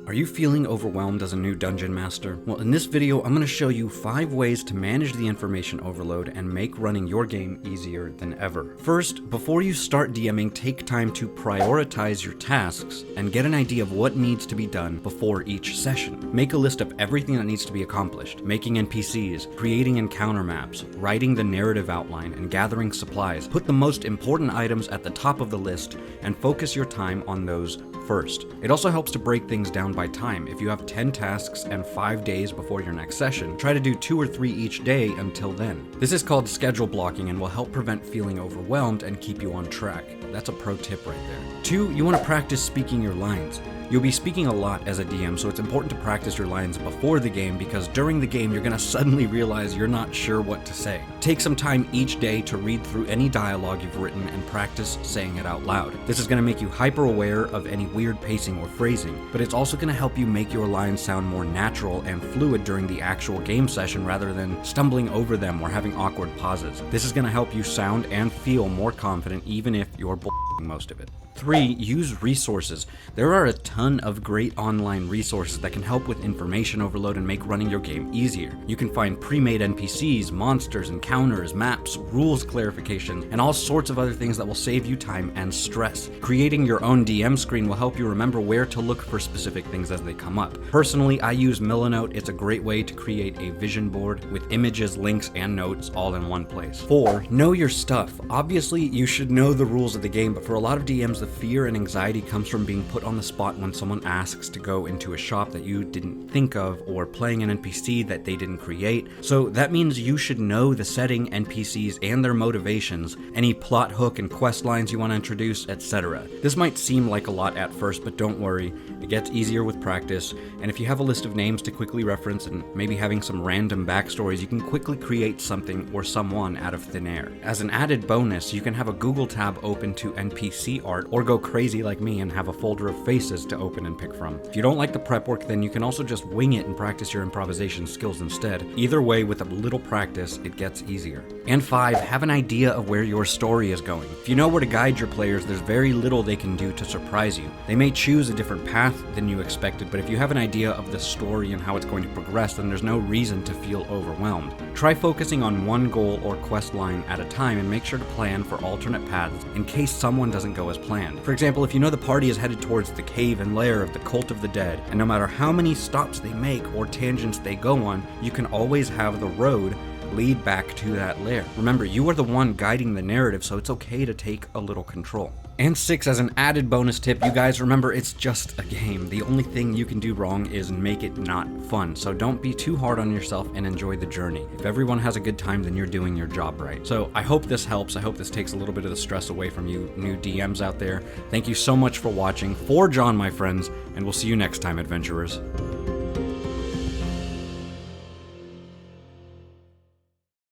Are you feeling overwhelmed as a new dungeon master? Well, in this video, I'm going to show you 5 ways to manage the information overload and make running your game easier than ever. First, before you start DMing, take time to prioritize your tasks and get an idea of what needs to be done before each session. Make a list of everything that needs to be accomplished: making NPCs, creating encounter maps, writing the narrative outline, and gathering supplies. Put the most important items at the top of the list and focus your time on those first. It also helps to break things down by time. If you have 10 tasks and 5 days before your next session, try to do 2 or 3 each day until then. This is called schedule blocking and will help prevent feeling overwhelmed and keep you on track. That's a pro tip right there. 2, you want to practice speaking your lines. You'll be speaking a lot as a DM, so it's important to practice your lines before the game, because during the game you're going to suddenly realize you're not sure what to say. Take some time each day to read through any dialogue you've written and practice saying it out loud. This is going to make you hyper aware of any weird pacing or phrasing, but it's also going to help you make your lines sound more natural and fluid during the actual game session rather than stumbling over them or having awkward pauses. This is going to help you sound and feel more confident even if you're most of it. 3, use resources. There are a ton of great online resources that can help with information overload and make running your game easier. You can find pre-made NPCs, monsters, encounters, maps, rules clarification, and all sorts of other things that will save you time and stress. Creating your own DM screen will help you remember where to look for specific things as they come up. Personally, I use Milanote. It's a great way to create a vision board with images, links, and notes all in one place. 4, know your stuff. Obviously, you should know the rules of the game, but for a lot of DMs, the fear and anxiety comes from being put on the spot when someone asks to go into a shop that you didn't think of, or playing an NPC that they didn't create. So that means you should know the setting, NPCs, and their motivations, any plot hook and quest lines you want to introduce, etc. This might seem like a lot at first, but don't worry, it gets easier with practice, and if you have a list of names to quickly reference and maybe having some random backstories, you can quickly create something or someone out of thin air. As an added bonus, you can have a Google tab open to NPC art, or go crazy like me and have a folder of faces to open and pick from. If you don't like the prep work, then you can also just wing it and practice your improvisation skills instead. Either way, with a little practice, it gets easier. And 5, have an idea of where your story is going. If you know where to guide your players, there's very little they can do to surprise you. They may choose a different path than you expected, but if you have an idea of the story and how it's going to progress, then there's no reason to feel overwhelmed. Try focusing on one goal or quest line at a time and make sure to plan for alternate paths in case someone doesn't go as planned. For example, if you know the party is headed towards the cave and lair of the Cult of the Dead, and no matter how many stops they make or tangents they go on, you can always have the road lead back to that lair. Remember, you are the one guiding the narrative, so it's okay to take a little control. And 6, as an added bonus tip, you guys remember it's just a game. The only thing you can do wrong is make it not fun. So don't be too hard on yourself and enjoy the journey. If everyone has a good time, then you're doing your job right. So I hope this helps. I hope this takes a little bit of the stress away from you new DMs out there. Thank you so much for watching. For John, my friends, and we'll see you next time, adventurers.